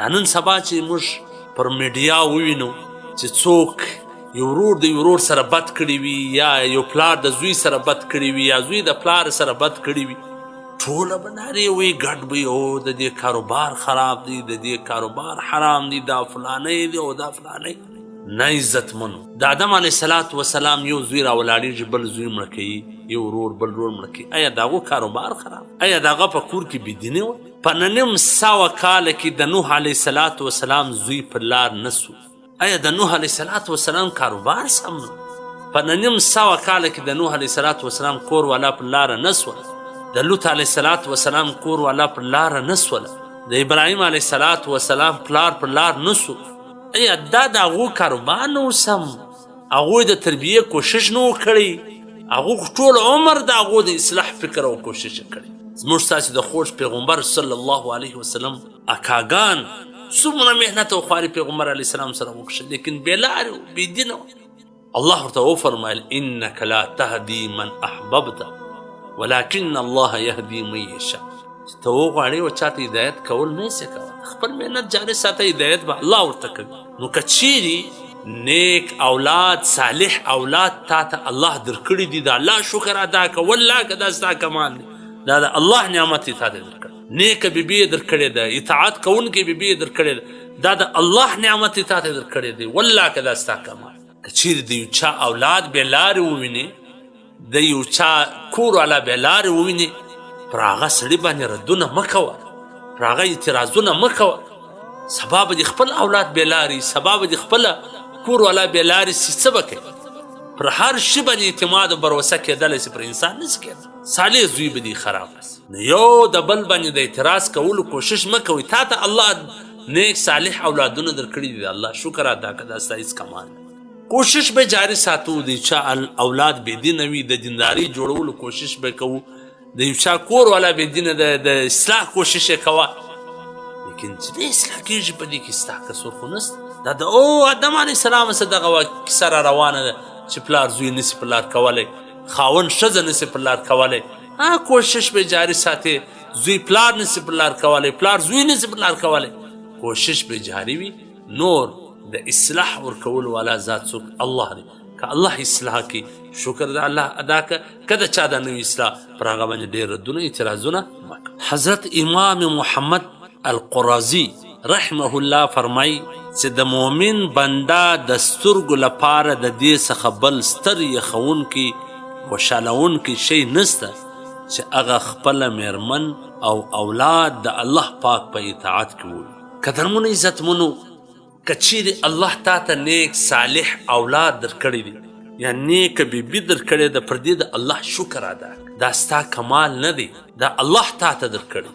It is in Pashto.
دا نن سبا چې موږ پر میډیا ووینو چې څوک یو ورور د یو ورور سره بد کړي وي یا یو پلار د زوی سره بد کړي وي یا زوی د پلار سره بد کړي وي، ټوله به نارې وي ګډ به او د دې کاروبار خراب دی، د دې کاروبار حرام دی، دا فلانی دی او دا فلانی. نه عزتمنو، د آدم علیه السلام یو زوی راولاړېږي بل زوی مړه کوي، یو ورور بل ورور مړه کوي. آیا د هغو کاروبار خراب؟ آیا د هغه په کور کې بېدیني وه؟ په 900 کاله کې د نوح علیه السلام زوی پر لار نه سو. آیا د نوح علیه السلام کاروبار سم نو؟ په 900 کاله کې د نوح علیه السلام کور والا پر لاره نه سوله، د لوط علیه السلام کور والا پر لاره نه سوله، د ابراهیم علیه السلام پلار پر لار نه سو. آیا دا د هغو کاروبار نه و سم؟ هغوی د تربیې کوشش نه و کړی، هغو ټول عمر د هغو د اصلاح فکر او کوشش یې کړی. زموږ ستاسې د خوږ پیغمبر صلی الله علیه وسلم اکاګان څومره محنت او خواري پیغمبر علیه السلام سره وکړه، لیکن بېلارې و، بېدینه و. الله ورته وفرمیل انک لا تهدي من احببت ولکن الله یهدي من یشاء. چې ته وغواړې او چاته هدایت کول نه سې کولی، خپل محنت جاري ساته، هدایت به الله ورته کوي. نو که چیرې نیک اولاد صالح اولاد تا ته الله درکړي دي، د الله شکر ادا کوه، والله که دا ستا کمال دی، دا د الله نعمت یې تا ته درکړی، نیکه بیبي یې درکړې ده، اطاعت کوونکې بیبي یې درکړې ده، دا د الله نعمت یې تا ته درکړی دی، والله که دا ستا کمال. که چیرې د یو چا اولاد بې لارې ووینې، د یو چا کور والا بې لارې ووینې، پر هغه سړي باندې ردونه مه کوه، پر هغه اعتراضونه مه کوه. سبا به د خپل اولاد بې لارې، سبا به د خپله کور والا بې لارې سي، څه به کوي؟ پر هر شي باندې اعتماد او بروسه کېدلی سي، پر انسان نه سي کېدلی. صالح زوی به دي خراب سي. نو یو د بل باندې د اعتراض کولو کوشش مه کوئ. تا ته الله نیک صالح اولادونه درکړي دي، د الله شکر ادا کړه، دا ستا هېڅ کمال دی. کوشش به جاري ساتو، د یو چا اولاد بېدینه وي د دینداري جوړولو کوشش به کوو، د یو چا کور والا بېدینه ده د اصلاح کوشش یې کوه، لیکن چې د اصلاح کېږي په دې کې ستا قصور خو نسته. دا د آدم علیه السلام څه دغه کیسه را روانه ده چې پلار زوی نسي پر لار کولی، خاوند ښځه نسي پر لار کولی، کوشش به جاري ساتي، زوی پلار نسي پر لار کولی، پلار زوی نسي پر لار کولی، کوشش به جاري وي. نور د اصلاح ورکول والا ذات څوک؟ الله دی. که الله اصلاح کوي شکر د الله ادا که، که د چا دا نوي اصلاح پر هغه باندې ډېر ردونه اعتراضونه مه کوه. حضرت امام محمد القرازي رحمه الله فرمایي چې د مؤمن بنده د سترګو لپاره د دې څخه بل ستر یخونکی خوشحالونکی شی نسته چې هغه خپله میرمن او اولاد د الله پاک په اطاعت کې ووي. قدرمنو عزتمنو، که چیرې الله تا ته نیک صالح اولاد درکړی دی یا نیکه بیبي درکړې ده، پر دې د الله شکر ادا کړه. دا ستا کمال نه دی، دا الله تا ته درکړی.